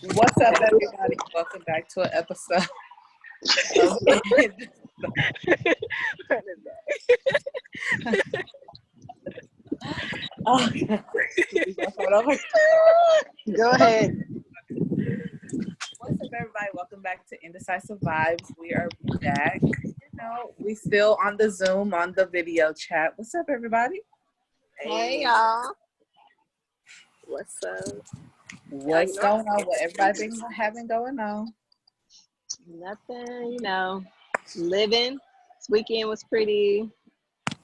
What's up, everybody? Welcome back to an episode of Oh, Go ahead. What's up, everybody? Welcome back to Indecisive Vibes. We are back. We still on the Zoom, on the video chat. What's up, everybody? Hey, y'all. What's up? What's going on? What everybody been having going on? Nothing, living. This weekend was pretty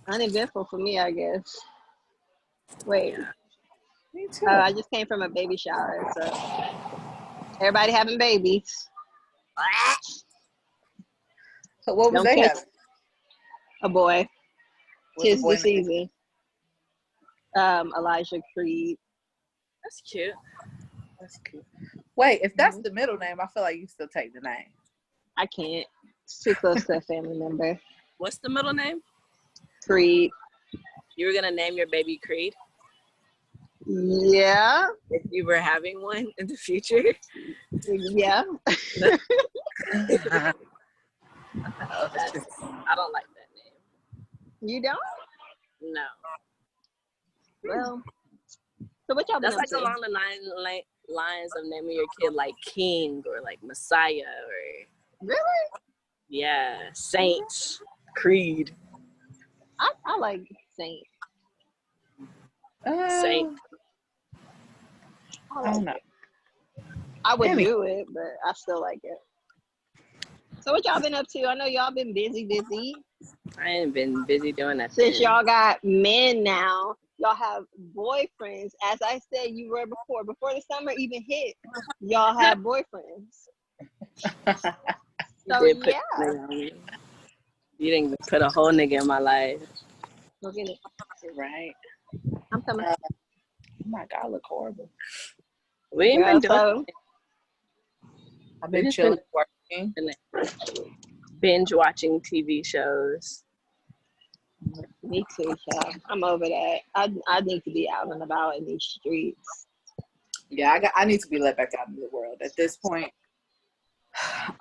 uneventful for me, I guess. Wait. Me too. I just came from a baby shower, so everybody having babies. So what was Don't they catch having? a boy. What's the Tis boy the season. Elijah Creed. That's cute. That's cute. Wait, if that's the middle name, I feel like you still take the name. I can't. It's too close to a family member. What's the middle name? Creed. You were gonna name your baby Creed Yeah. if you were having one in the future. Yeah. I don't like that name. You don't? No. Well, so what y'all been That's up like to? along the lines of naming your kid like King or like Messiah or Really? Saint, Creed. I like Saint. Saint. I don't like know. it. I would do it, but I still like it. So what y'all been up to? I know y'all been busy. I ain't been busy doing that. Since y'all got men now, y'all have boyfriends. As I said, you were before the summer even hit, y'all have boyfriends. So yeah. You didn't put a whole nigga in my life. Go get it. Right. I'm coming. Oh my God, I look horrible. We ain't been doing so, I've been chilling, working. Binge watching TV shows. Me too, y'all. I'm over that. I need to be out and about in these streets. Yeah, I need to be let back out into the world. At this point, I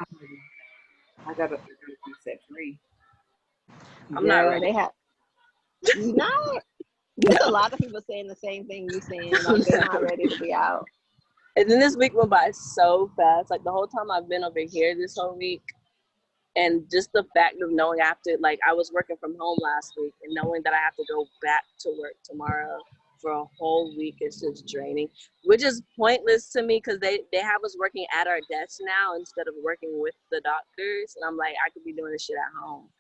gotta be set free. I'm not ready. They have. You not? There's a lot of people saying the same thing you saying. Like they're not ready to be out. And then this week went by so fast. Like the whole time I've been over here this whole week, and just the fact of knowing I have to, like, I was working from home last week, and knowing that I have to go back to work tomorrow for a whole week is just draining, which is pointless to me because they have us working at our desks now instead of working with the doctors. And I'm like, I could be doing this shit at home.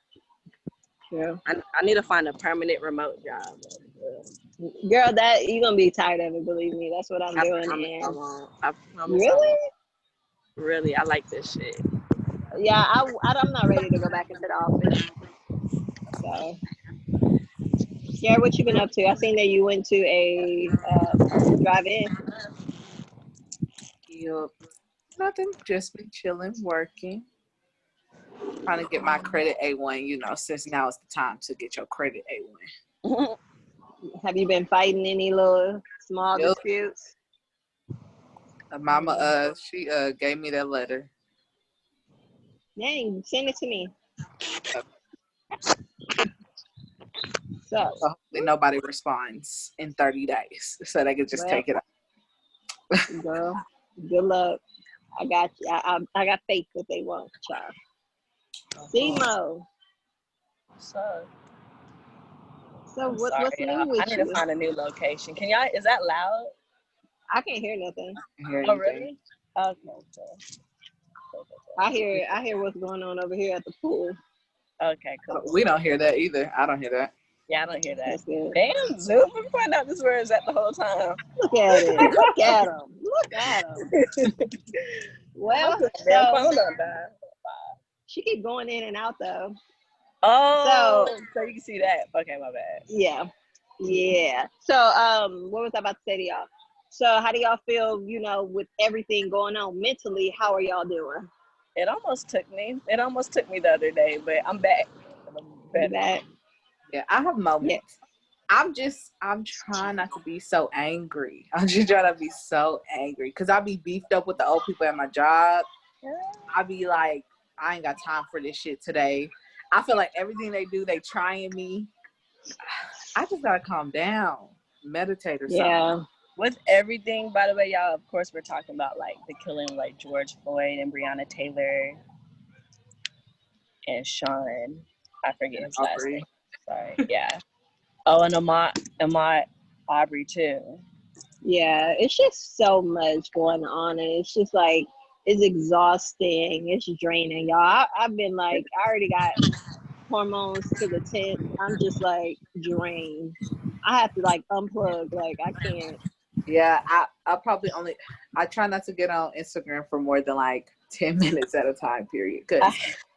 True. I need to find a permanent remote job. Girl, that you're gonna be tired of it. Believe me, that's what I'm doing. I promise. Really? Really, I like this shit. Yeah, I'm not ready to go back into the office. So, yeah, what you been up to? I seen that you went to a drive-in. Yep. Nothing. Just been chilling, working. Trying to get my credit A1, since now is the time to get your credit A1. Have you been fighting any little small disputes? Mama, she gave me that letter. Dang, send it to me. So hopefully nobody responds in 30 days, so they could just take it out. Girl, good luck. I got you. I got faith that they won't, child. Simo. So what's new with you? I need to find a new location. Can y'all? Is that loud? I can't hear nothing. Oh really? Okay. I hear what's going on over here at the pool. Okay, cool. We don't hear that either. I don't hear that. Yeah, I don't hear that. Damn, Zoom, we find out this where it's at the whole time. Look at it. Look at him. Look at him. Well, so she keep going in and out though. Oh, so you can see that. Okay, my bad. Yeah. So, what was I about to say to y'all? So, how do y'all feel? With everything going on mentally, how are y'all doing? It almost took me the other day, but I'm back. Back. Yeah, I have moments. I'm trying not to be so angry. I'm just trying to be so angry because I be beefed up with the old people at my job. I be like, I ain't got time for this shit today. I feel like everything they do, they trying me. I just gotta calm down, meditate or something. Yeah. With everything, by the way, y'all, of course, we're talking about like the killing of like George Floyd and Breonna Taylor and Sean. I forget his last name. Sorry. Yeah. Oh, and Ahmaud Aubrey too. Yeah, it's just so much going on, and it's just like it's exhausting. It's draining, y'all. I've been like, I already got hormones to the tent. I'm just like drained. I have to like unplug. Like I can't. Yeah, I probably I try not to get on Instagram for more than like 10 minutes at a time period because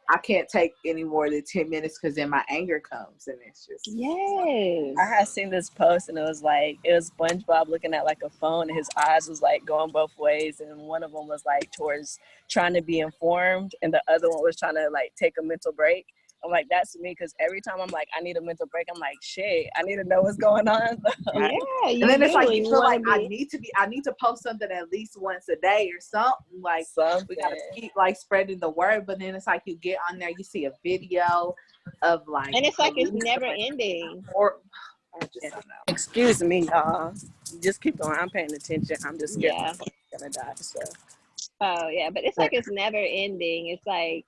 I can't take any more than 10 minutes because then my anger comes and it's just. Yes. I had seen this post and it was SpongeBob looking at like a phone and his eyes was like going both ways, and one of them was like towards trying to be informed and the other one was trying to like take a mental break. I'm like, that's me, because every time I'm like, I need a mental break, I'm like, shit, I need to know what's going on. Yeah, and then it's like you feel like I need to post something at least once a day or something. Like we gotta keep like spreading the word, but then it's like you get on there, you see a video of like, and it's like it's never ending. Or I just don't know. Excuse me, y'all. Just keep going. I'm paying attention. I'm just scared Yeah. I'm gonna die. So. Oh yeah, but it's like it's never ending. It's like,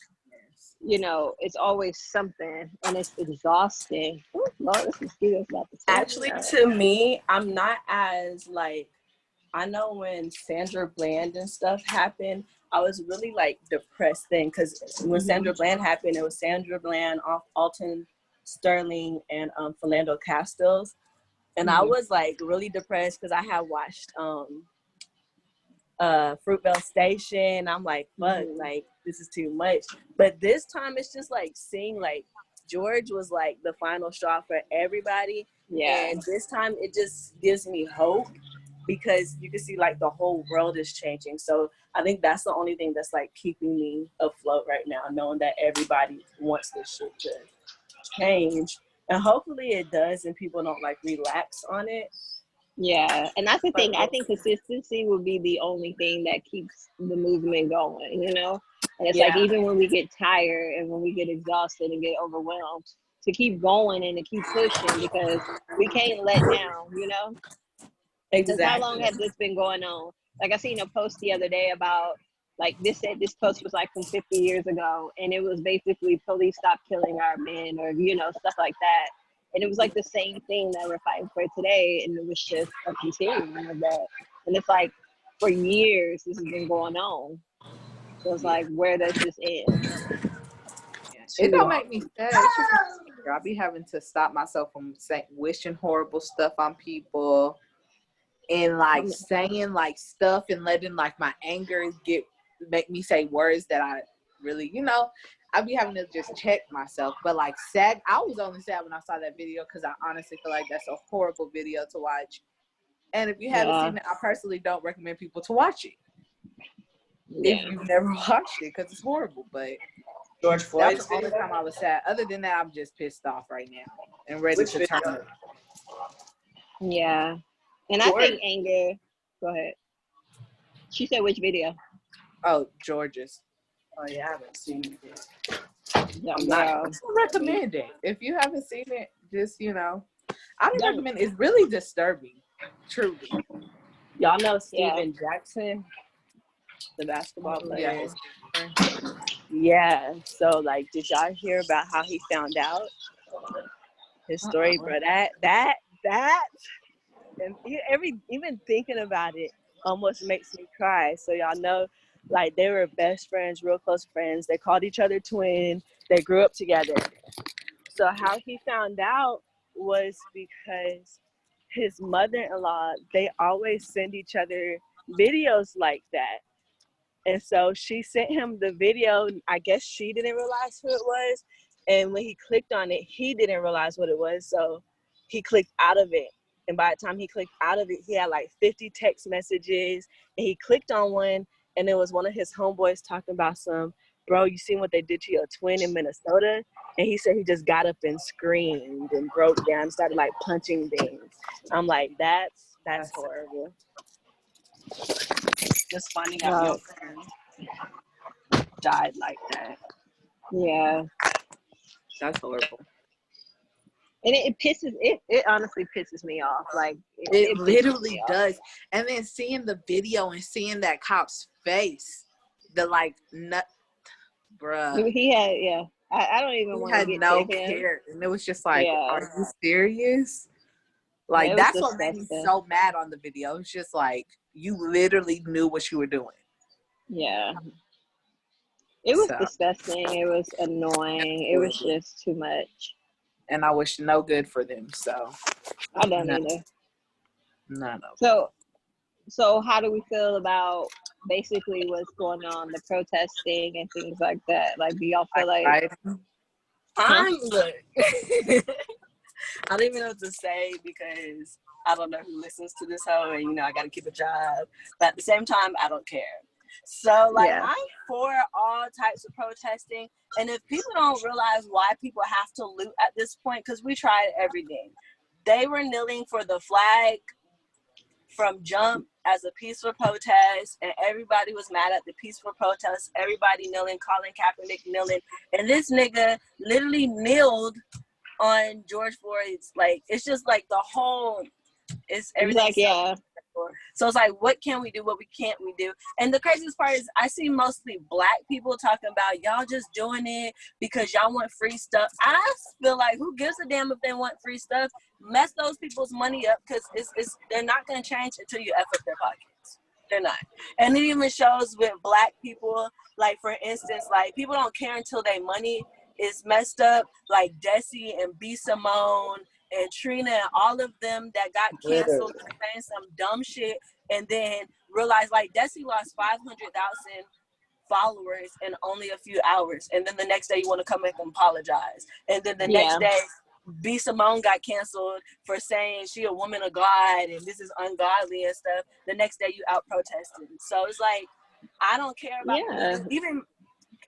you know, it's always something, and it's exhausting. Oh Lord, this mosquito's about to Actually, to me, I'm not as like, I know when Sandra Bland and stuff happened, I was really like depressed then, because when Sandra Bland happened, it was Sandra Bland, Alton Sterling, and Philando Castile, and I was like really depressed because I had watched Fruitvale Station. I'm like, fuck, like this is too much. But this time it's just like seeing like George was like the final straw for everybody. Yeah. And this time it just gives me hope because you can see like the whole world is changing. So I think that's the only thing that's like keeping me afloat right now, knowing that everybody wants this shit to change. And hopefully it does and people don't like relax on it. Yeah, and that's the thing. I think consistency will be the only thing that keeps the movement going, you know? And it's like, even when we get tired and when we get exhausted and get overwhelmed, to keep going and to keep pushing, because we can't let down, you know? Exactly. Because how long has this been going on? Like I seen a post the other day about, like, this post was like from 50 years ago, and it was basically police stop killing our men, or, you know, stuff like that. And it was like the same thing that we're fighting for today, and it was just a continuing of that. And it's like, for years this has been going on. So it's like, where does this end? It don't make me sad. It's just I'll be having to stop myself from wishing horrible stuff on people and like saying like stuff and letting like my anger make me say words that I really, you know, I'd be having to just check myself. But like sad, I was only sad when I saw that video because I honestly feel like that's a horrible video to watch. And if you haven't seen it, I personally don't recommend people to watch it. If you've never watched it, because it's horrible. But George Floyd. That's the only time I was sad. Other than that, I'm just pissed off right now and ready to turn it. Yeah. And I think anger. Go ahead. She said which video? Oh, George's. Oh yeah, I haven't seen it yet. I'm not recommending. If you haven't seen it, just, you know, I don't recommend it. It's really disturbing. Truly. Y'all know Steven Jackson, the basketball player. Yeah. So like, did y'all hear about how he found out? His story, bro. That and even thinking about it almost makes me cry. So y'all know, like, they were best friends, real close friends. They called each other twin. They grew up together. So how he found out was because his mother-in-law, they always send each other videos like that. And so she sent him the video. I guess she didn't realize who it was. And when he clicked on it, he didn't realize what it was. So he clicked out of it. And by the time he clicked out of it, he had like 50 text messages. And he clicked on one, and it was one of his homeboys talking about some bro, you seen what they did to your twin in Minnesota? And he said he just got up and screamed and broke down and started like punching things. I'm like, that's horrible. Just finding out your friend died like that. Yeah. That's horrible. And it honestly pisses me off. Like it literally does. And then seeing the video and seeing that cop's face, the like nut, bruh. He had I don't even want to get no to him. care, and it was just like, are you serious? Like that's disgusting. what made me so mad on the video. It's just like you literally knew what you were doing. Yeah. It was disgusting. It was annoying. It was just too much. And I wish no good for them. So I don't either. No. So how do we feel about basically what's going on, the protesting and things like that? Like, do y'all feel like look, I don't even know what to say because I don't know who listens to this hoe, and I got to keep a job. But at the same time, I don't care. So, I'm for all types of protesting. And if people don't realize why people have to loot at this point, because we tried everything. They were kneeling for the flag from jump as a peaceful protest, and everybody was mad at the peaceful protest. Everybody kneeling, Colin Kaepernick kneeling. And this nigga literally kneeled on George Floyd's, it's just like the whole, it's everything. So it's like, what can we do? What can't we do? And the craziest part is I see mostly Black people talking about y'all just doing it because y'all want free stuff. I feel like who gives a damn if they want free stuff? Mess those people's money up because it's they're not going to change until you F up their pockets. They're not. And it even shows with Black people, like for instance, like people don't care until their money is messed up, like Desi and B. Simone and Trina and all of them that got canceled for saying some dumb shit, and then realized like Desi lost 500,000 followers in only a few hours, and then the next day you want to come back and apologize, and then the next day B. Simone got canceled for saying she a woman of God and this is ungodly and stuff. The next day you out protesting. So it's like I don't care about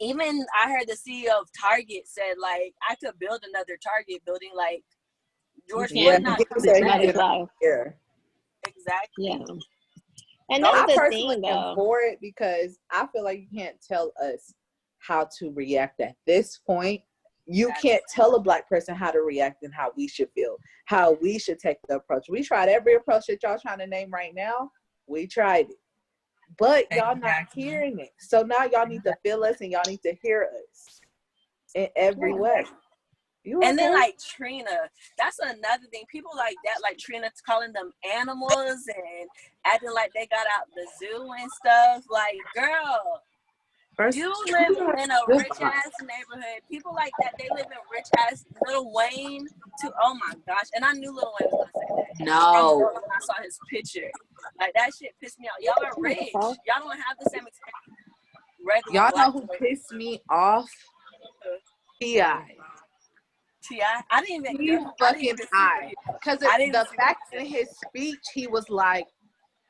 even I heard the CEO of Target said like I could build another Target building like George Floyd not coming back. Exactly. Yeah. And that's I the personally thing, am for it because I feel like you can't tell us how to react at this point. You can't tell a Black person how to react and how we should feel, how we should take the approach. We tried every approach that y'all trying to name right now. We tried it. But y'all not hearing it. So now y'all need to feel us and y'all need to hear us in every way. And then like Trina, that's another thing. People like that, like Trina calling them animals and acting like they got out the zoo and stuff. Like, girl, you live in a rich ass neighborhood. People like that, they live in rich ass Lil Wayne too. Oh my gosh. And I knew Lil Wayne was gonna say that. No. When I saw his picture. Like that shit pissed me off. Y'all are rich. Y'all don't have the same experience. Y'all know who pissed me off? T.I. I didn't even hear fucking high. Because the fact in his speech, he was like,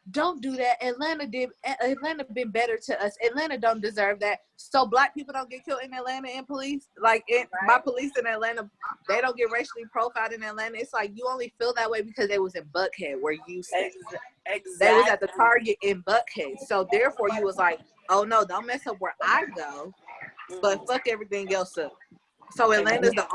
don't do that. Atlanta been better to us. Atlanta don't deserve that. So Black people don't get killed in Atlanta in police. Like by police in Atlanta, they don't get racially profiled in Atlanta. It's like you only feel that way because they was in Buckhead where you stay. Exactly. They was at the Target in Buckhead. So therefore you was like, oh no, don't mess up where I go, but fuck everything else up. So Atlanta's the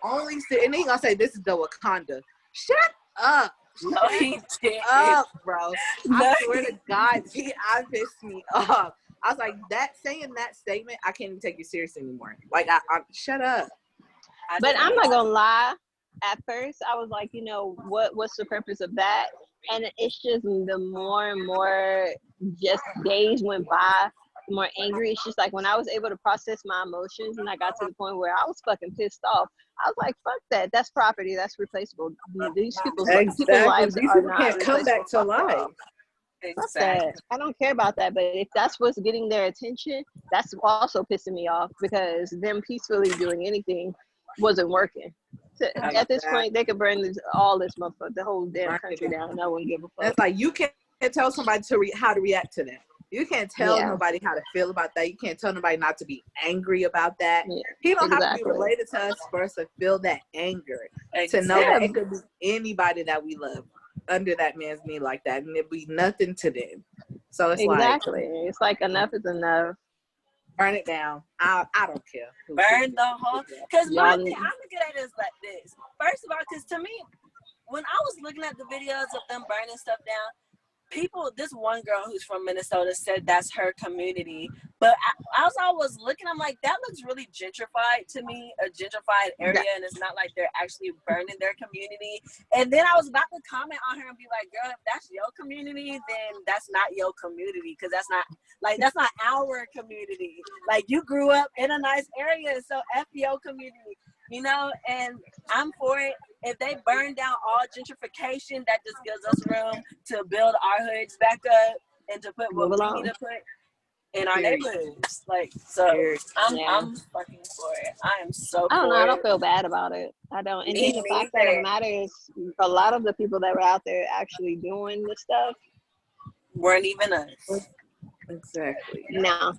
only city, and he gonna say this is the Wakanda. Shut up. No, he didn't. Up, bro. I swear to God, T.I. pissed me off. I was like, saying that statement, I can't even take you serious anymore. Like, I shut up. But I'm not gonna lie. At first, I was like, what's the purpose of that? And it's just the more and more just days went by, the more angry. It's just like when I was able to process my emotions and I got to the point where I was fucking pissed off, I was like, fuck that. That's property. That's replaceable. These people's lives are not can't come back to life. Exactly. I don't care about that. But if that's what's getting their attention, that's also pissing me off because them peacefully doing anything wasn't working. At this point, they could burn all this motherfucker, the whole damn country down, and I wouldn't give a fuck. That's like you can't tell somebody how to react to that. You can't tell nobody how to feel about that. You can't tell nobody not to be angry about that. Yeah, He don't have to be related to us for us to feel that anger. To know that it could be anybody that we love under that man's knee like that, and it'd be nothing to them. So it's it's like enough is enough. Burn it down. I don't care. Burn the whole. Because my thing, I'm looking at it like this. First of all, because to me, when I was looking at the videos of them burning stuff down, this one girl who's from Minnesota said that's her community. But as I was looking, I'm like, that looks really gentrified to me, a gentrified area, and it's not like they're actually burning their community. And then I was about to comment on her and be like, girl, if that's your community, then that's not your community, because that's not our community. Like, you grew up in a nice area, so F your community, you know? And I'm for it. If they burn down all gentrification, that just gives us room to build our hoods back up and to put what we need to put in our neighborhoods. Like, so I'm fucking for it. I am so for it. I don't know. I don't feel bad about it. I don't. And then the fact that it matters, a lot of the people that were out there actually doing the stuff weren't even us. Exactly. No.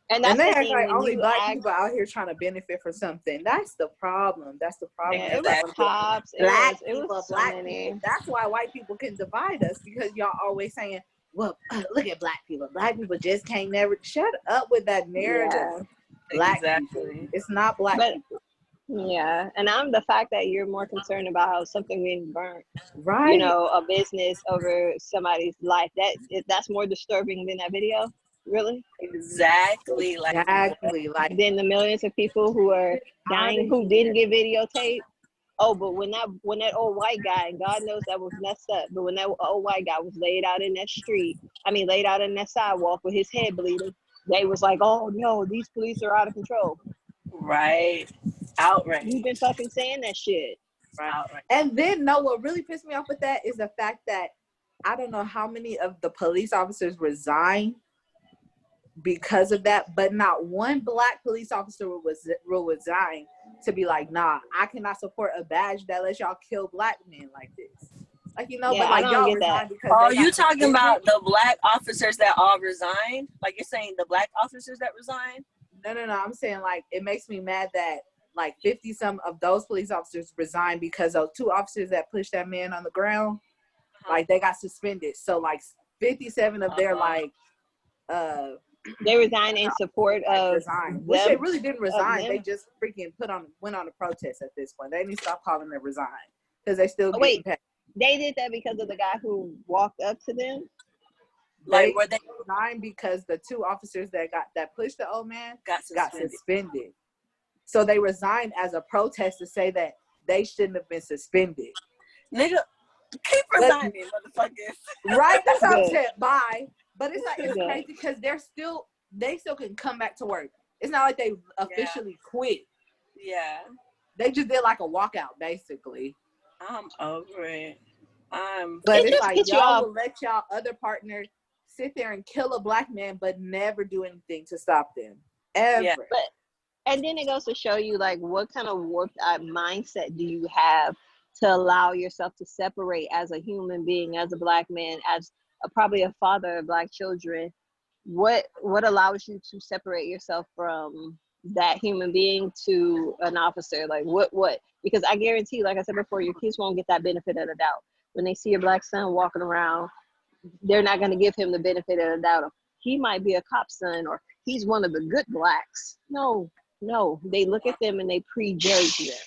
And that's they act like only black people out here trying to benefit from something. That's the problem. That's the problem. Yeah, it was cops. Black people. That's why white people can divide us, because y'all always saying, well, look at black people. Black people just can't never. Shut up with that narrative. Yeah, black people. It's not black people. Yeah, and I'm the fact that you're more concerned about how something being burnt, right? You know, a business over somebody's life. That's more disturbing than that video. Really? Exactly. Like then the millions of people who are dying who didn't get videotaped. Oh, but when that old white guy, and God knows that was messed up, but when that old white guy was laid out in that laid out in that sidewalk with his head bleeding, they was like, oh no, these police are out of control. Right. Outright. You've been fucking saying that shit. Right. Outright. And then what really pissed me off with that is the fact that I don't know how many of the police officers resigned because of that, but not one black police officer will resign to be like, nah, I cannot support a badge that lets y'all kill black men like this. Like, you know, but like y'all resign because you talking about the black officers that all resigned? Like, you're saying the black officers that resigned? No. I'm saying, like, it makes me mad that like 50 some of those police officers resigned because those two officers that pushed that man on the ground, like, they got suspended. So like 57 of their they resigned in support of which they really didn't resign. They just freaking went on a protest at this point. They need to stop calling it resign, because they still getting paid. They did that because of the guy who walked up to them. Like, were they resigned because the two officers that pushed the old man got suspended. So they resigned as a protest to say that they shouldn't have been suspended. Nigga, keep resigning, motherfuckers. Right? That's what I'm saying. Bye. But it's like, it's crazy because they still can come back to work. It's not like they officially quit. Yeah. They just did like a walkout, basically. I'm over it. But it's like, y'all will let y'all other partner sit there and kill a black man, but never do anything to stop them. Ever. Yeah. And then it goes to show you, like, what kind of warped mindset do you have to allow yourself to separate as a human being, as a black man, as probably a father of black children? What allows you to separate yourself from that human being to an officer? Like, what? Because I guarantee, like I said before, your kids won't get that benefit of the doubt. When they see a black son walking around, they're not going to give him the benefit of the doubt of, he might be a cop's son, or he's one of the good blacks. No, they look at them and they prejudge them.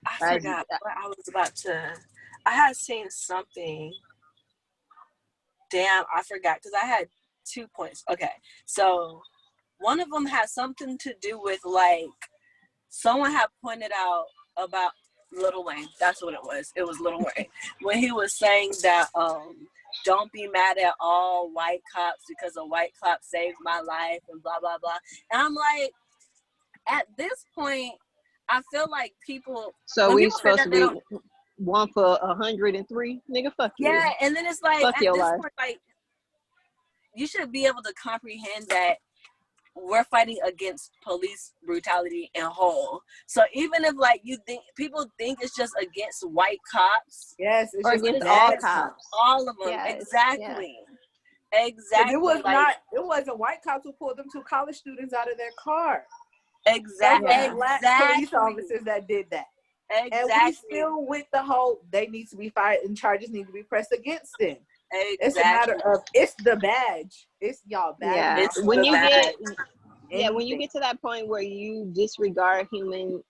I forgot what I was about to. I had seen something. Damn, I forgot, because I had 2 points. Okay, so one of them had something to do with, like, someone had pointed out about Lil Wayne. That's what it was. It was Lil Wayne. When he was saying that, don't be mad at all white cops because a white cop saved my life and blah, blah, blah. And I'm like, at this point, I feel like people... So we supposed to be 1 for 103? Nigga, fuck you. Yeah, and then it's like, fuck at your this life. point, like, you should be able to comprehend that we're fighting against police brutality in whole. So even if, like, people think it's just against white cops. Yes, it's or just against all cops. All of them, yes, exactly. Yeah. Exactly. It wasn't white cops who pulled them 2 college students out of their car. Exactly. Those were black police officers that did that. Exactly. And we still with the whole, they need to be fired and charges need to be pressed against them. Exactly. It's a matter of, it's the badge. It's y'all badge. Yeah. It's When you badge. when you get to that point where you disregard human's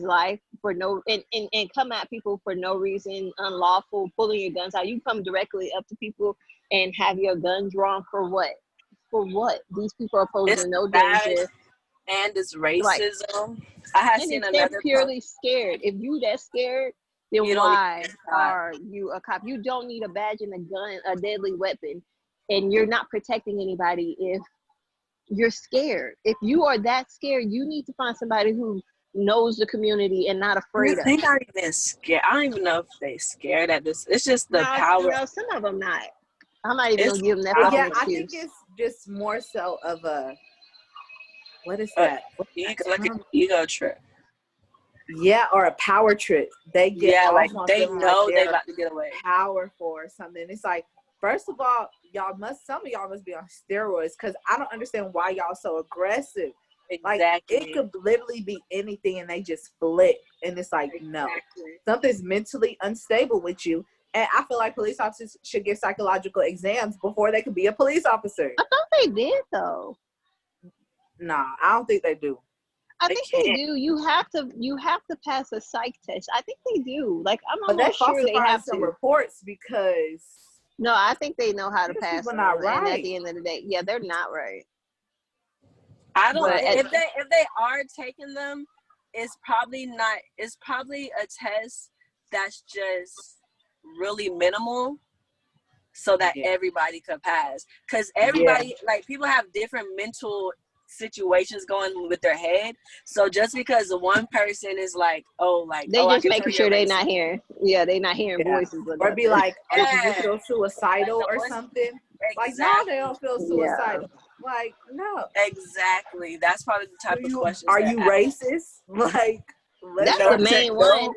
life for no and come at people for no reason, unlawful, pulling your guns out, you come directly up to people and have your gun drawn for what? For what? These people are posing no danger. And it's racism. Like, I have and seen if another they're purely scared. If you that scared, then why are you a cop? You don't need a badge and a gun, a deadly weapon, and you're not protecting anybody if you're scared. If you are that scared, you need to find somebody who knows the community and not afraid of. They not even scared. I don't even know if they scared at this. It's just the power. No, some of them not. I'm not even gonna give them that fucking excuse. I think it's just more so of a, what is that? Like an ego trip. Yeah, or a power trip. They get like they know they're about to get away. Powerful or something. It's like, first of all, some of y'all must be on steroids, because I don't understand why y'all so aggressive. Exactly. Like, it could literally be anything and they just flip. And it's like, no. Something's mentally unstable with you. And I feel like police officers should get psychological exams before they could be a police officer. I thought they did, though. Nah, I don't think they do. I think they do. You have to pass a psych test. I think they do. Like, I'm almost sure they have some to. reports because. No, I think they know how to pass them. Not right. And at the end of the day, yeah, they're not right. I don't. But if they are taking them, it's probably not. It's probably a test that's just really minimal, so that everybody could pass. Because everybody, like, people have different mental situations going with their head. So just because one person is like, they just making sure they're not hearing. Yeah, they're not hearing voices. Or be like, do you feel suicidal or something? Like, no, they don't feel suicidal. Like, no. Exactly. That's probably the type of question. Are you racist? Like, that's the main one.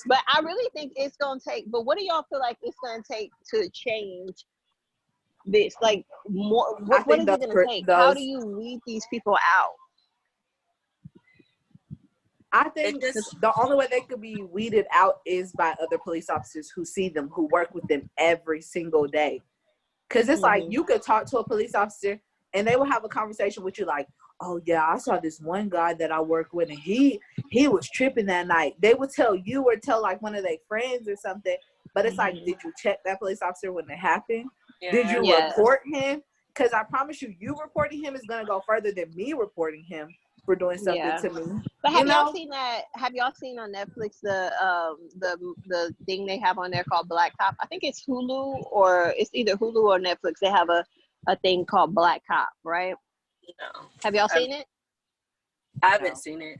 But I really think it's gonna take. But what do y'all feel like it's gonna take to change this? Like, more. What is it gonna take? How do you weed these people out? I think the only way they could be weeded out is by other police officers who see them, who work with them every single day. Because it's like, you could talk to a police officer and they will have a conversation with you like, oh yeah, I saw this one guy that I work with and he was tripping that night. They would tell you or tell like one of their friends or something. But it's like, did you check that police officer when it happened? Yeah. Did you report him? Because I promise you, reporting him is going to go further than me reporting him for doing something to me. But have y'all seen that? Have y'all seen on Netflix the thing they have on there called Black Cop? I think it's Hulu, or it's either Hulu or Netflix. They have a thing called Black Cop, right? No. Have y'all seen it? I haven't seen it.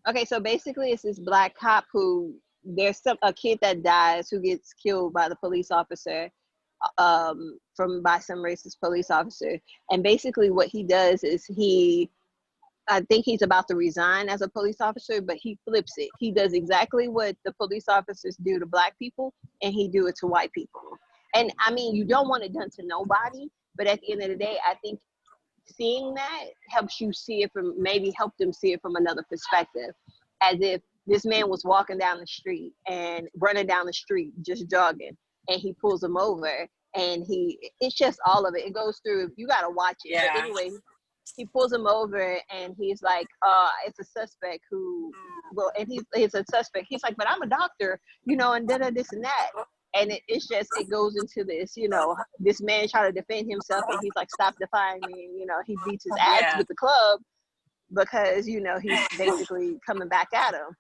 Okay, so basically it's this black cop who there's a kid that dies who gets killed by the police officer, by some racist police officer. And basically what he does is I think he's about to resign as a police officer, but he flips it. He does exactly what the police officers do to black people, and he do it to white people. And I mean, you don't want it done to nobody, but at the end of the day, I think seeing that helps you see it help them see it from another perspective. As if this man was walking down the street and running down the street, just jogging, and he pulls him over, and it's just all of it. It goes through, you got to watch it. Yeah. But anyway, he pulls him over and he's like, it's a suspect and he's a suspect. He's like, but I'm a doctor, and this and that. And it goes into this, this man trying to defend himself, and he's like, stop defying me. He beats his ass with the club because, he's basically coming back at him.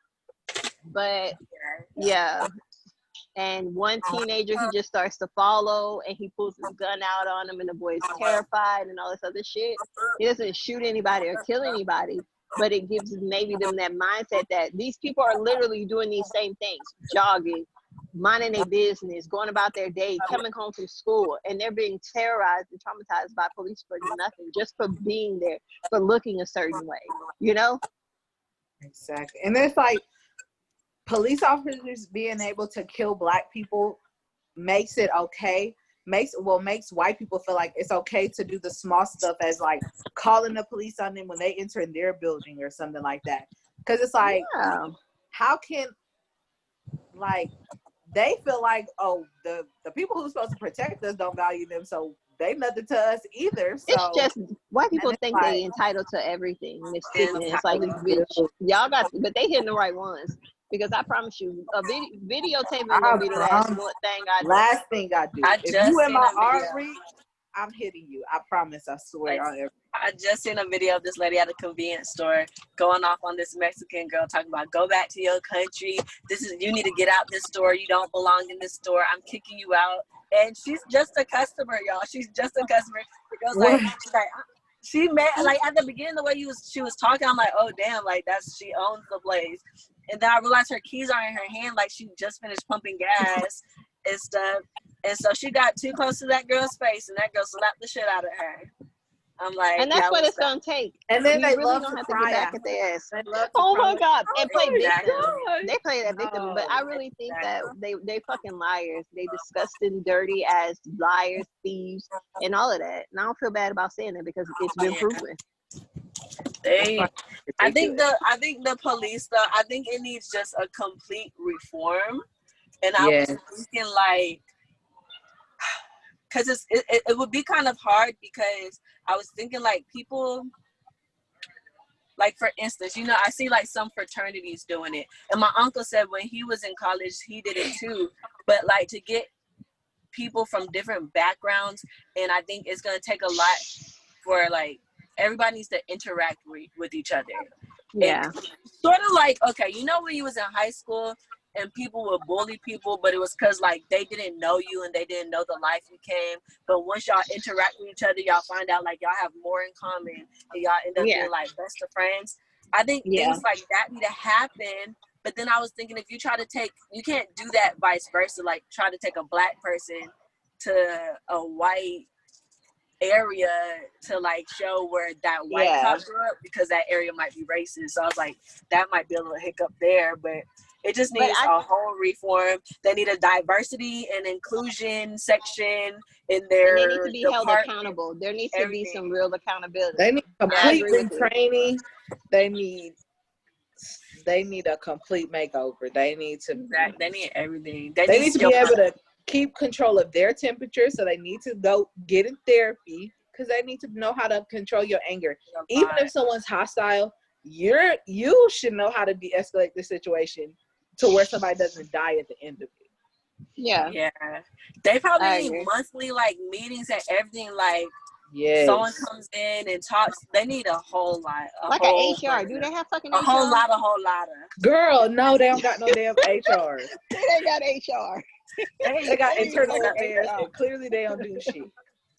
But yeah. And one teenager, he just starts to follow, and he pulls his gun out on him, and the boy's terrified and all this other shit. He doesn't shoot anybody or kill anybody, but it gives maybe them that mindset that these people are literally doing these same things, jogging, minding their business, going about their day, coming home from school, and they're being terrorized and traumatized by police for nothing, just for being there, for looking a certain way, Exactly. And it's like, police officers being able to kill black people makes it okay, makes white people feel like it's okay to do the small stuff as like calling the police on them when they enter in their building or something like that. Because it's like, how can, like, they feel like, oh, the people who's supposed to protect us don't value them, so they nothing to us either. So it's just white people think like, they entitled to everything. It's sickening. It's like, bitch, y'all got, but they hitting the right ones. Because I promise you, a videotaping gonna be the last thing I do. Last thing I do. I If just you in my seen a arm video. reach, I'm hitting you. I promise. I swear on everything. I just seen a video of this lady at a convenience store going off on this Mexican girl talking about, go back to your country. You need to get out this store. You don't belong in this store. I'm kicking you out. And she's just a customer, y'all. She's just a customer. The girl's like, she met, like, at the beginning, the way she was talking, I'm like, oh damn, like she owns the place. And then I realized her keys are in her hand, like she just finished pumping gas and stuff. And so she got too close to that girl's face, and that girl slapped the shit out of her. I'm like, and that's what it's gonna take. And then they really love don't to have to cry get back at their ass. Oh my God! And play victim. God. They play that victim, but I really think that they fucking liars. They disgusting, dirty ass liars, thieves, and all of that. And I don't feel bad about saying it because it's been proven. I think the police, though, I think it needs just a complete reform. And I was thinking, like, because it would be kind of hard, because I was thinking, like, people, like, for instance, you know, I see, like, some fraternities doing it. And my uncle said when he was in college, he did it too. But, like, to get people from different backgrounds, and I think it's going to take a lot for, like, everybody needs to interact with each other. Yeah. And sort of like, okay, you know when you was in high school and people would bully people, but it was because, like, they didn't know you and they didn't know the life you came. But once y'all interact with each other, y'all find out, like, y'all have more in common and y'all end up being, like, best of friends. I think things like that need to happen. But then I was thinking, if you try to you can't do that vice versa, like try to take a black person to a white area to, like, show where that white cop grew up, because that area might be racist. So I was like, that might be a little hiccup there, but it just needs a whole reform. They need a diversity and inclusion section in their and they need to be held accountable. There needs to be some real accountability. They need complete retraining. They need a complete makeover. They need everything. They need to be able to keep control of their temperature, so they need to go get in therapy, because they need to know how to control your anger. Even if someone's hostile, you should know how to de-escalate the situation to where somebody doesn't die at the end of it. Yeah. They probably need monthly, like, meetings and everything, like, someone comes in and talks. They need a whole lot. Like an HR. Do they have fucking HR? A whole lot of. Girl, no, they don't got no damn HR. They got HR. They got internal affairs, and clearly they don't do shit.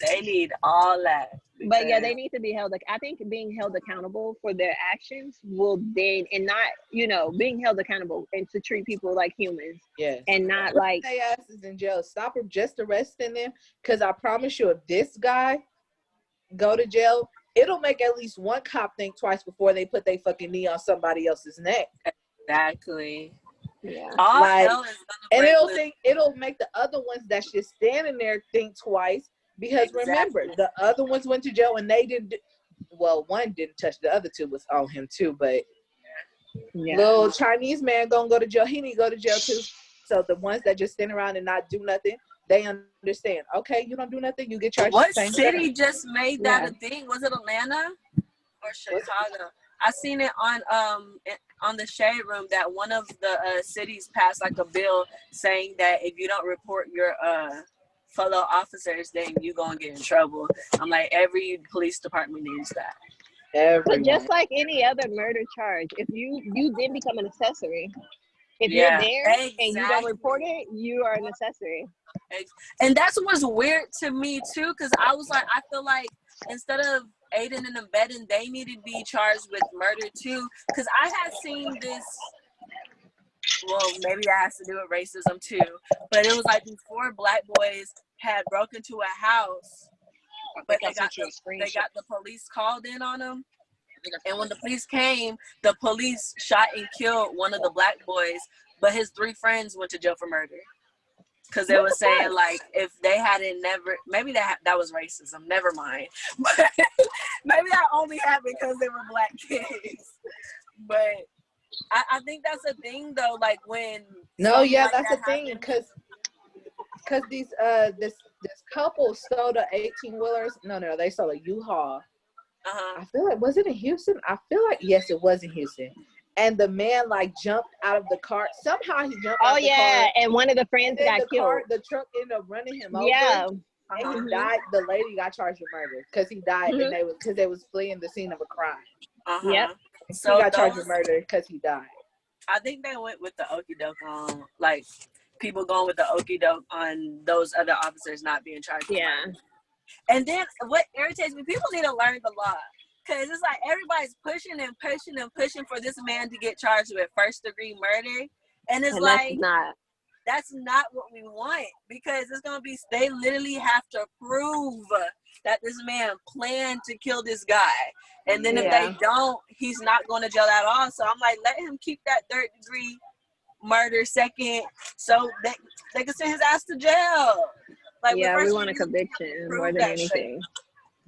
They need all that. But yeah, they need to be held. Like, I think being held accountable for their actions will then, and not, you know, being held accountable and to treat people like humans. Yeah. And not like they asses in jail. Stop them just arresting them. Because I promise you, if this guy go to jail, it'll make at least one cop think twice before they put their fucking knee on somebody else's neck. Exactly. Yeah. And it'll make the other ones that's just standing there think twice, because remember, the other ones went to jail and they didn't. Well, one didn't touch, the other two was on him too. But little Chinese man gonna go to jail. He need to go to jail too. So the ones that just stand around and not do nothing, they understand. Okay, you don't do nothing, you get charged. What city just made that a thing? Was it Atlanta or Chicago? I seen it on the Shade Room that one of the cities passed, like, a bill saying that if you don't report your fellow officers, then you gonna get in trouble. I'm like, every police department needs that. But just like any other murder charge, if you then become an accessory. If you're there and you don't report it, you are an accessory. And that's what's weird to me too, because I was like, I feel like instead of aiding and abetting, they need to be charged with murder too. Because I had seen this, well, maybe that has to do with racism too, but it was like these 4 black boys had broken into a house, but they got the police called in on them. And when the police came, the police shot and killed one of the black boys, but his 3 friends went to jail for murder. because they were saying like if they hadn't maybe that was racism. Never mind. But maybe that only happened because they were black kids. But I think that's a thing though. Like when that's that a thing because these this couple stole the 18-wheelers. No, they stole a U-Haul. I feel like, was it in Houston? I feel like, yes, it was in Houston. And the man like jumped out of the car. Somehow he jumped out of the car. Oh yeah, and one of the friends got killed. The truck ended up running him over. Yeah. And he died. The lady got charged with murder because he died and they was fleeing the scene of a crime. Yep. So he got charged with murder because he died. I think they went with the okie doke on like people going with the okie doke on those other officers not being charged. Yeah. And then what irritates me, people need to learn the law. Because it's like everybody's pushing for this man to get charged with first-degree murder. And it's like, that's not what we want. Because it's going to be, they literally have to prove that this man planned to kill this guy. And then if they don't, he's not going to jail at all. So I'm like, let him keep that third-degree murder second so they can send his ass to jail. Like, we want a conviction more than anything.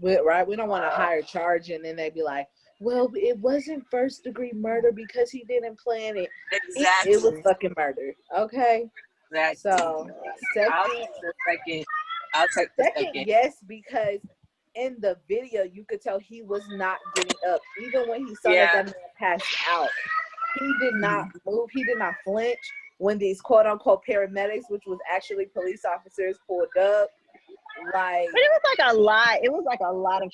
Right? We don't want a higher charge, and then they be like, well, it wasn't first-degree murder because he didn't plan it. Exactly. It was fucking murder. Okay? Exactly. So, I'll take the second. Yes, because in the video, you could tell he was not getting up. Even when he saw that man passed out, he did not move. He did not flinch when these quote-unquote paramedics, which was actually police officers, pulled up. Like, but it was like a lot. It was like a lot of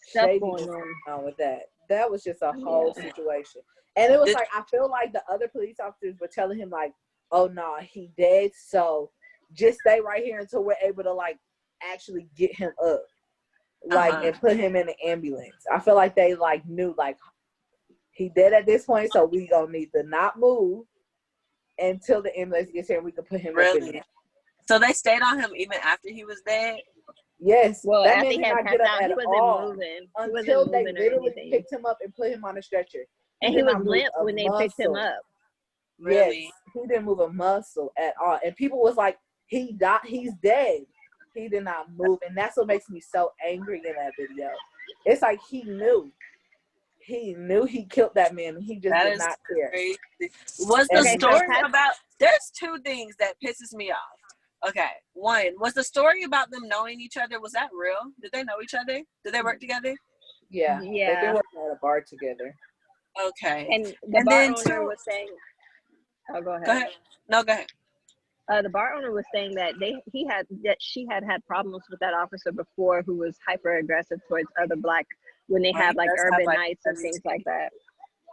stuff going on with that. That was just a whole situation, and it was like I feel like the other police officers were telling him like, "Oh no, he dead. So just stay right here until we're able to like actually get him up, like and put him in the ambulance." I feel like they like knew like he dead at this point, so we gonna need to not move until the ambulance gets here and we can put him up in there. So they stayed on him even after he was dead? Yes. Well, that after man he did had not get up at all moving. until they literally picked him up and put him on a stretcher. And he was limp when they picked him up. Really? Yes. He didn't move a muscle at all. And people was like, he died. He's dead. He did not move. And that's what makes me so angry in that video. It's like he knew. He knew he killed that man. And he just did not care. Crazy. Was the story about... There's two things that pisses me off. Okay, one, was the story about them knowing each other, was that real? Did they know each other? Did they work together? Yeah. They've been working at a bar together. Okay. And the bar owner was saying... Oh, go ahead. Go ahead. No, go ahead. The bar owner was saying that she had problems with that officer before who was hyper aggressive towards other black when they have like urban nights and things like that.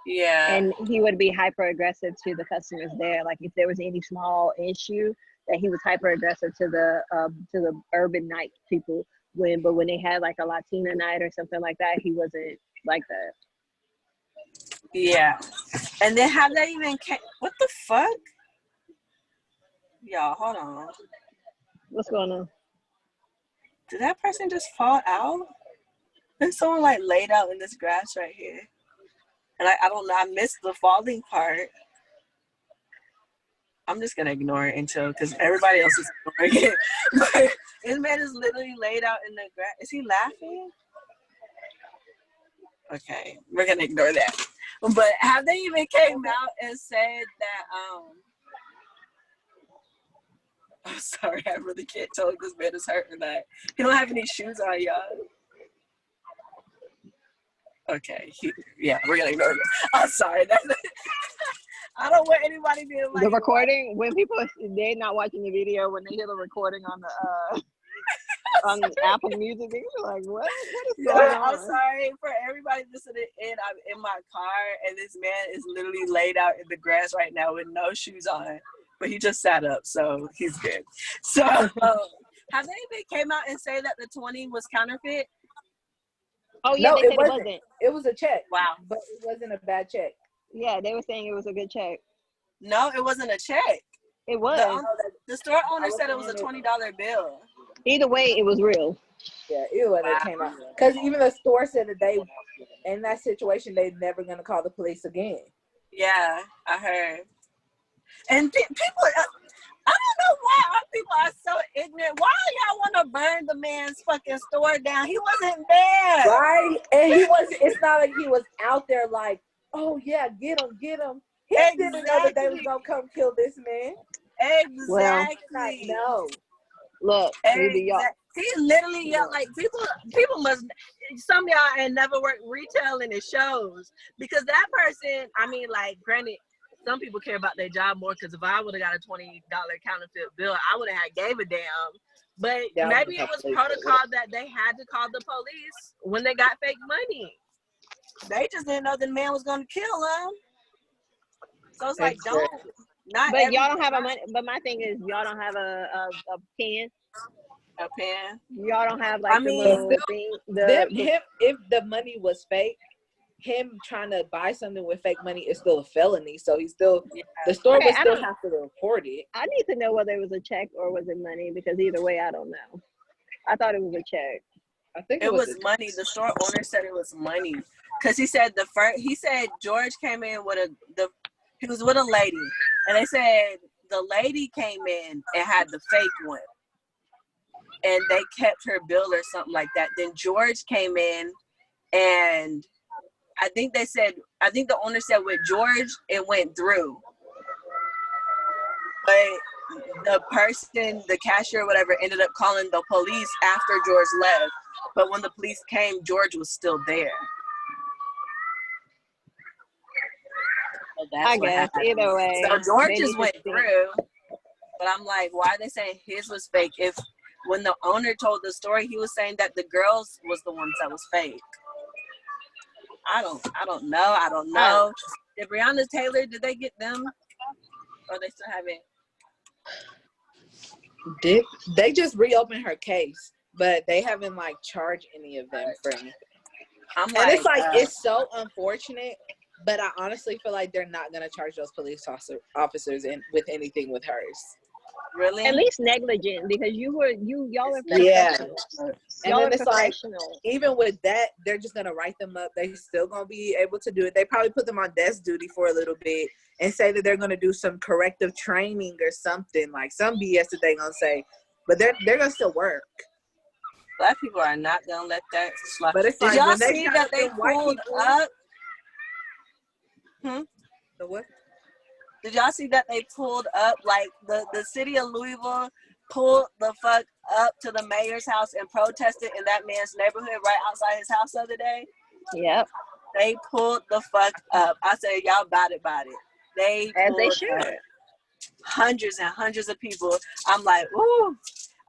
Yeah. And he would be hyper aggressive to the customers there. Like if there was any small issue, that he was hyper aggressive to the urban night people. But when they had like a Latina night or something like that, he wasn't like that. Yeah. And then have they even what the fuck? Y'all, hold on. What's going on? Did that person just fall out? There's someone like laid out in this grass right here. And I don't know, I missed the falling part. I'm just gonna ignore it because everybody else is ignoring it. But this man is literally laid out in the grass. Is he laughing? Okay, we're gonna ignore that. But have they even came out and said that I'm sorry, I really can't tell if this man is hurt or not. He don't have any shoes on, y'all. Okay, we're gonna ignore it. I'm sorry. I don't want anybody being like the recording when people they're not watching the video when they hear the recording on the on Apple Music, they're like, what is going on? I'm sorry for everybody listening in. I'm in my car and this man is literally laid out in the grass right now with no shoes on, but he just sat up, so he's good. So have they even came out and say that the 20 was counterfeit? Oh yeah, no, they said it wasn't. It was a check. Wow, but it wasn't a bad check. Yeah, they were saying it was a good check. No, it wasn't a check. It was. The store owner said it was a $20 bill. Either way, it was real. Yeah, it came out. Because even the store said that they, in that situation, they're never going to call the police again. Yeah, I heard. And people, I don't know why our people are so ignorant. Why y'all want to burn the man's fucking store down? He wasn't there. Right? And it's not like he was out there like, oh yeah, get him. He didn't know that they was going to come kill this man. Exactly. Well, no. Look, exactly. He literally yelled like people must. Some of y'all ain't never worked retail and it shows because that person. I mean, like, granted, some people care about their job more because if I would have got a $20 counterfeit bill, I would have gave a damn. But maybe it was protocol that they had to call the police when they got fake money. They just didn't know the man was going to kill him. So it's like, don't. Not but y'all don't have a money. But my thing is, y'all don't have a pen. A pen. Y'all don't have like if the money was fake, him trying to buy something with fake money is still a felony. So he's still the store would still have to report it. I need to know whether it was a check or was it money because either way, I don't know. I thought it was a check. I think it was money. The store owner said it was money because he said George came in with he was with a lady and they said the lady came in and had the fake one. And they kept her bill or something like that. Then George came in and I think the owner said with George, it went through. But the cashier or whatever, ended up calling the police after George left. But when the police came, George was still there. So I guess, either way. So George just went through. But I'm like, why are they saying his was fake? If when the owner told the story, he was saying that the girls was the ones that was fake. I don't know. Did Breonna Taylor, did they get them? Or they still haven't? They just reopened her case, but they haven't like charged any of them for anything. And it's like it's so unfortunate, but I honestly feel like they're not gonna charge those police officers with anything with hers. Really? At least negligent because y'all were professional. And y'all then it's like, professional. even with that, they're just gonna write them up. They still gonna be able to do it. They probably put them on desk duty for a little bit and say that they're gonna do some corrective training or something, like some BS that they gonna say. But they're gonna still work. Black people are not gonna let that slide. But it's did like, y'all see that they pulled up? The what? Did y'all see that they pulled up, like the city of Louisville pulled the fuck up to the mayor's house and protested in that man's neighborhood right outside his house the other day? Yep. They pulled the fuck up. I said, y'all about it. As they should. Hundreds and hundreds of people. I'm like, ooh.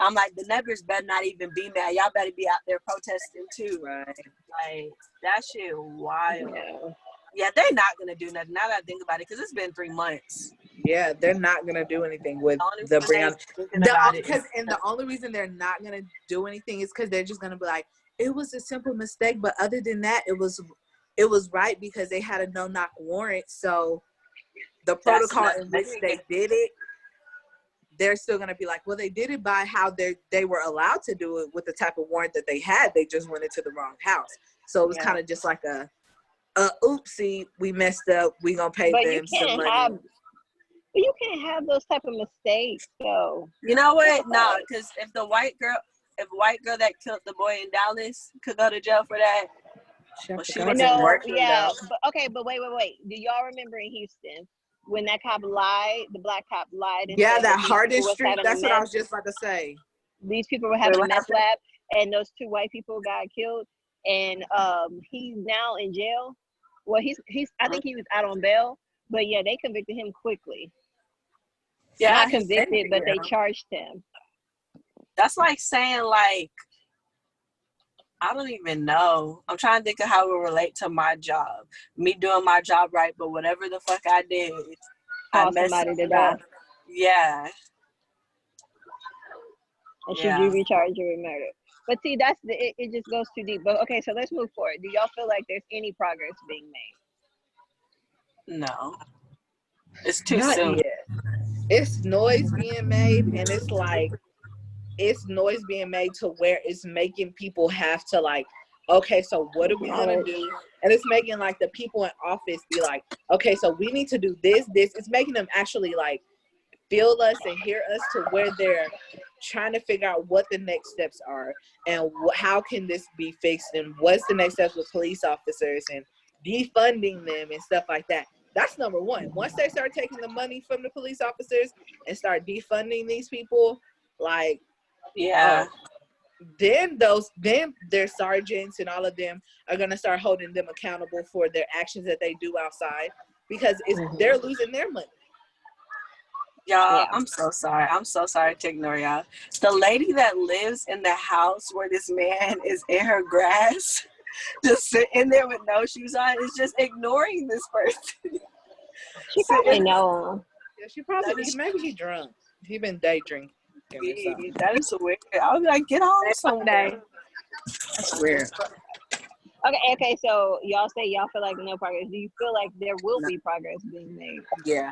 I'm like, the neighbors better not even be mad. Y'all better be out there protesting too. Right. Like, that shit wild. Yeah. Yeah, they're not going to do nothing. Now that I think about it, because it's been 3 months. Yeah, they're not going to do anything with the Breonna. And the only reason they're not going to do anything is because they're just going to be like, it was a simple mistake. But other than that, it was right because they had a no-knock warrant. So the protocol in which they did it, they're still going to be like, well, they did it by how they were allowed to do it with the type of warrant that they had. They just went into the wrong house. So it was kind of just like a oopsie, we messed up, we gonna pay them some money. But you can't have those type of mistakes, though. You know what? No, because if a white girl that killed the boy in Dallas could go to jail for that, she wasn't working. Yeah, but wait. Do y'all remember in Houston when that cop lied, the black cop lied? And yeah, that Hardin Street. That's what I was just about to say. These people were having a meth lab, and those 2 white people got killed, and he's now in jail. Well, he's. I think he was out on bail, but yeah, they convicted him quickly. Yeah, not convicted, but they charged him. That's like saying, like, I don't even know. I'm trying to think of how it will relate to my job. Me doing my job right, but whatever the fuck I did, I messed somebody to die. Yeah. And should you be charged with murder? But see, it just goes too deep. But okay, so let's move forward. Do y'all feel like there's any progress being made? No. It's too soon. Yet. It's noise being made, and it's noise being made to where it's making people have to like okay, so what are we gonna do? And it's making like the people in office be like, okay, so we need to do this. It's making them actually like feel us and hear us to where they're trying to figure out what the next steps are and how can this be fixed and what's the next steps with police officers and defunding them and stuff like that. That's number one. Once they start taking the money from the police officers and start defunding these people, like, yeah. Then their sergeants and all of them are gonna start holding them accountable for their actions that they do outside because they're losing their money. Y'all, I'm so sorry. I'm so sorry to ignore y'all. The lady that lives in the house where this man is in her grass, just sitting there with no shoes on, is just ignoring this person. She probably know. Yeah, she probably maybe he drunk. He been day drinking. That is weird. I was like, get home someday. That's weird. Okay. So y'all say y'all feel like no progress. Do you feel like there will be progress being made? Yeah.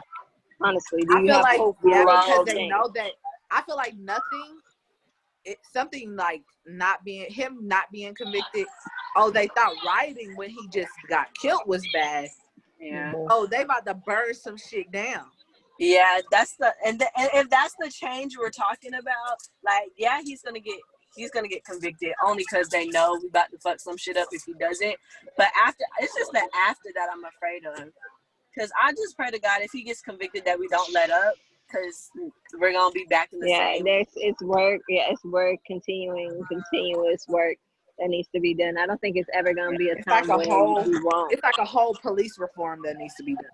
Honestly, do you feel have like hope? because they know that. I feel like nothing. It's something like not being convicted. Oh, they thought rioting when he just got killed was bad. Yeah. Oh, they about to burn some shit down. Yeah, that's and if that's the change we're talking about, like, yeah, he's gonna get convicted only because they know we about to fuck some shit up if he doesn't. But it's just the after that I'm afraid of. Because I just pray to God if he gets convicted that we don't let up, because we're gonna be back in the same. It's work. Yeah, it's work. Continuous work that needs to be done. I don't think it's ever gonna be a time when we won't. It's like a whole police reform that needs to be done.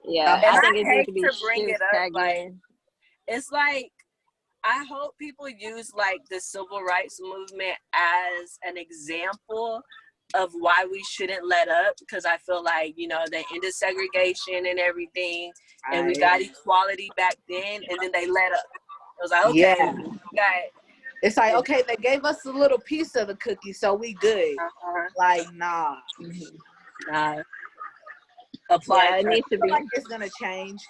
Yeah, and I think it needs to be bring it up. Like, it's like, I hope people use like the civil rights movement as an example of why we shouldn't let up, because I feel like, you know, they ended segregation and everything, and we got equality back then, and then they let up. I was like, okay, it's like, okay, they gave us a little piece of the cookie, so we good. Like, nah. Apply. It needs to be. Like it's gonna change.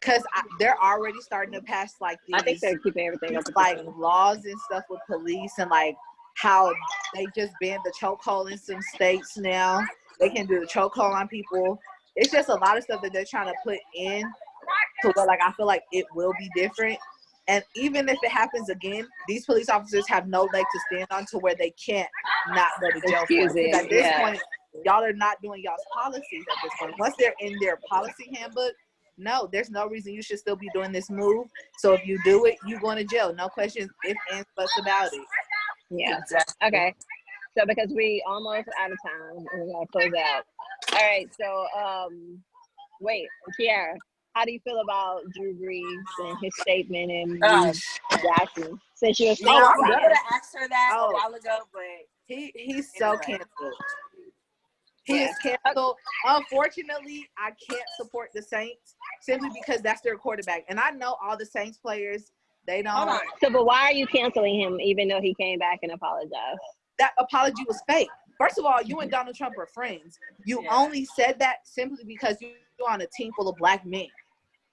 Because they're already starting to pass like these. I think they're keeping everything up. Like laws and stuff with police and like how they just banned the chokehold in some states now. They can do the chokehold on people. It's just a lot of stuff that they're trying to put in to where like I feel like it will be different. And even if it happens again, these police officers have no leg to stand on to where they can't not go to jail for it. At this point, y'all are not doing y'all's policies at this point. Once they're in their policy handbook, no, there's no reason you should still be doing this move. So if you do it, you going to jail. No questions, ifs, ands, buts about it. Yeah. Exactly. Okay. So because we almost out of time and we're gonna close out. All right. So wait, Kiara, how do you feel about Drew Brees and his statement and Jackson? Since you're I was gonna ask her that a while ago, but he's so canceled. He is canceled. Unfortunately, I can't support the Saints simply because that's their quarterback. And I know all the Saints players, they don't. Hold on. So, but why are you canceling him even though he came back and apologized? That apology was fake. First of all, you and Donald Trump are friends. You only said that simply because you're on a team full of black men.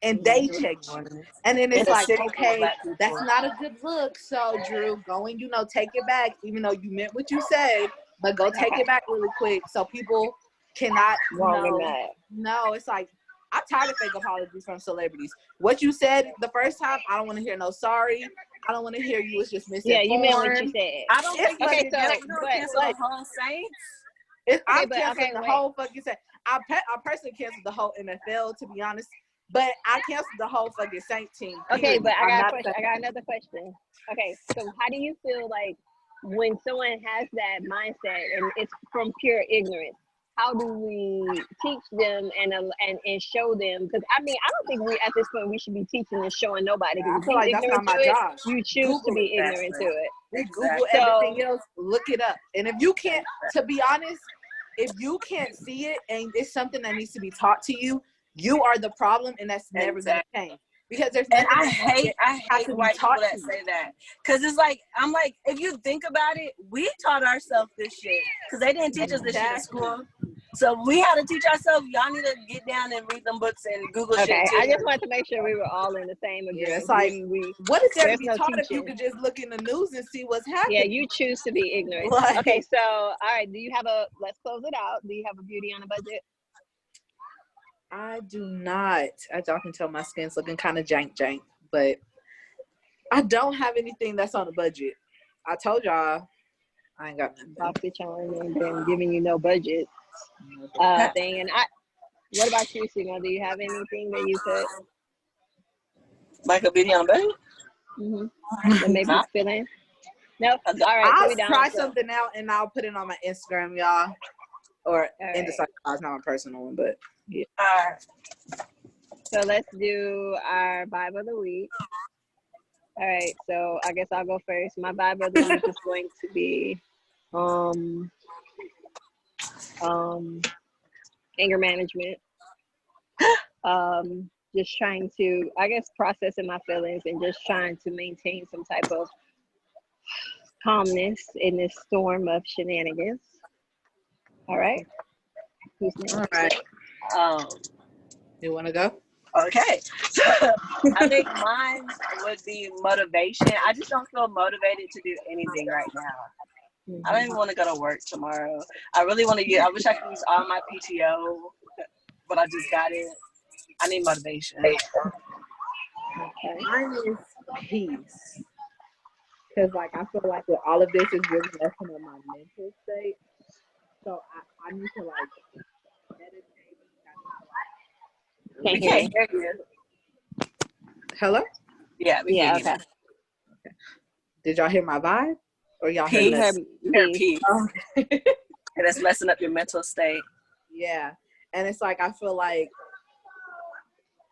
And they checked you. And then it's like, okay, that's not a good look. So, Drew, go and, take it back, even though you meant what you said. But go take it back really quick so people cannot know. No, it's like, I'm tired of fake apologies from celebrities. What you said the first time, I don't want to hear no sorry. I don't want to hear you was just misinformed. Yeah, you meant what you said. I don't think cancel the whole Saints. I'm canceling the whole fucking Saints. I personally canceled the whole NFL, to be honest. But I canceled the whole fucking Saints team. Okay, but I got a question. I got another question. Okay, so how do you feel like when someone has that mindset and it's from pure ignorance, how do we teach them and show them? Because I don't think we at this point we should be teaching and showing nobody. I feel like that's not my job. You choose to be ignorant to it. Google everything else, look it up. And if you can't, to be honest, if you can't see it and it's something that needs to be taught to you, you are the problem, and that's never going to change. Because there's I hate white people that say that. Because it's like, I'm like, if you think about it, we taught ourselves this shit. Because they didn't teach us this shit in school. So we had to teach ourselves. Y'all need to get down and read them books and Google shit too. I just wanted to make sure we were all in the same agreement. Yeah, it's like, what is there to be taught if you could just look in the news and see what's happening? Yeah, you choose to be ignorant. Like, okay, so, all right, let's close it out. Do you have a beauty on a budget? I do not. As y'all can tell, my skin's looking kind of jank, but I don't have anything that's on a budget. I told y'all I ain't got nothing. Off the chain and then giving you no budget thing. And what about you, Sima? Do you have anything that you could like a beauty on a budget? That maybe fill in? Nope. All right. I'll try something out and I'll put it on my Instagram, y'all. Or Indecisive, not my personal one, but yeah. All right. So let's do our vibe of the week. All right, so I guess I'll go first. My vibe of the week is going to be anger management. Just trying to, I guess, processing my feelings and just trying to maintain some type of calmness in this storm of shenanigans. All right. Who's next? All right. You want to go? Okay. I think mine would be motivation. I just don't feel motivated to do anything right now. I don't even want to go to work tomorrow. I really want to I wish I could use all my PTO, but I just got it. I need motivation. Okay. Mine is peace. Because, like, I feel like with all of this is really messing up my mental state. So I need to, like, meditate. We can't hear you. Hello? Yeah, okay. Did y'all hear my vibe? Or y'all heard peace. And it's messing up your mental state. Yeah. And it's like, I feel like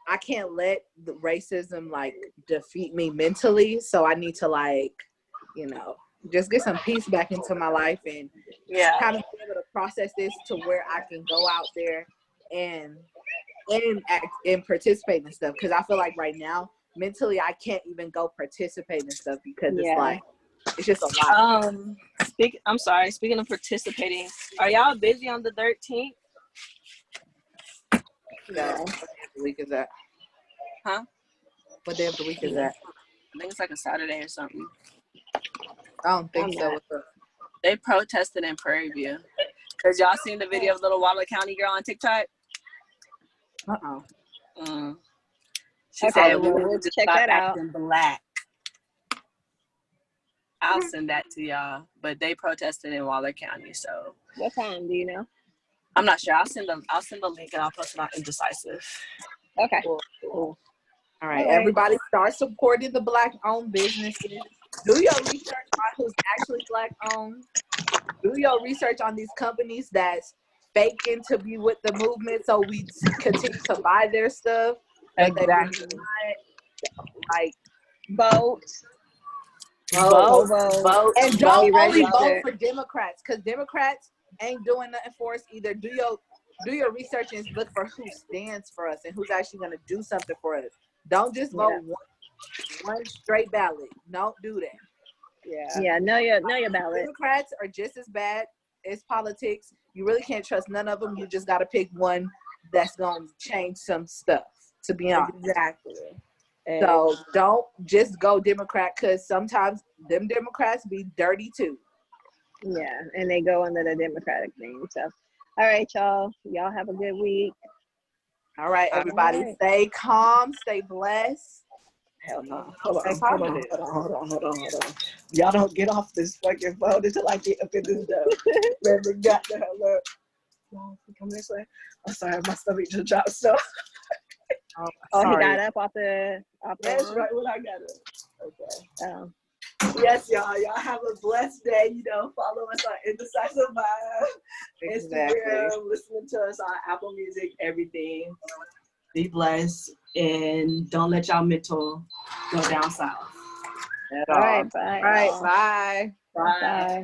I can't let the racism, like, defeat me mentally. So I need to, like, you know, just get some peace back into my life and kind of be able to process this to where I can go out there and act and participate in stuff. Because I feel like right now, mentally, I can't even go participate in stuff because it's like, it's just a lot. I'm sorry, speaking of participating, are y'all busy on the 13th? Yeah. What day of the week is that? Huh? What day of the week is that? I think it's like a Saturday or something. I don't think so. They protested in Prairie View. Cause y'all seen the video of little Waller County girl on TikTok? She said, we'll check that out. Black. I'll send that to y'all. But they protested in Waller County, so. What time, do you know? I'm not sure. I'll send the link and I'll post it on Indecisive. Okay. Cool. All right, everybody start supporting the Black-owned businesses. Do your research on who's actually Black-owned. Do your research on these companies that's faking to be with the movement so we continue to buy their stuff. Exactly. Like, vote. And don't only vote for Democrats, because Democrats ain't doing nothing for us either. Do your research and look for who stands for us and who's actually going to do something for us. Don't just vote one straight ballot. Don't do that. Yeah. Know your ballot. Democrats are just as bad as politics. You really can't trust none of them. You just got to pick one that's going to change some stuff, to be honest. Exactly. So don't just go Democrat, because sometimes them Democrats be dirty too. Yeah, and they go under the Democratic name. So, all right, y'all. Y'all have a good week. All right, everybody. Stay calm. Stay blessed. Hell no. Hold on. Y'all don't get off this fucking phone until I get up in this door. Man, we got the hell up. Y'all come this way. I'm sorry, my stomach just dropped so. He got up off the That's room? right when I got up. Oh. Yes, y'all. Y'all have a blessed day. Follow us on Indecisive Vibe, Instagram, listening to us on Apple Music, everything. Be blessed and don't let y'all mental go down south. All right, bye. All right, bye. Bye.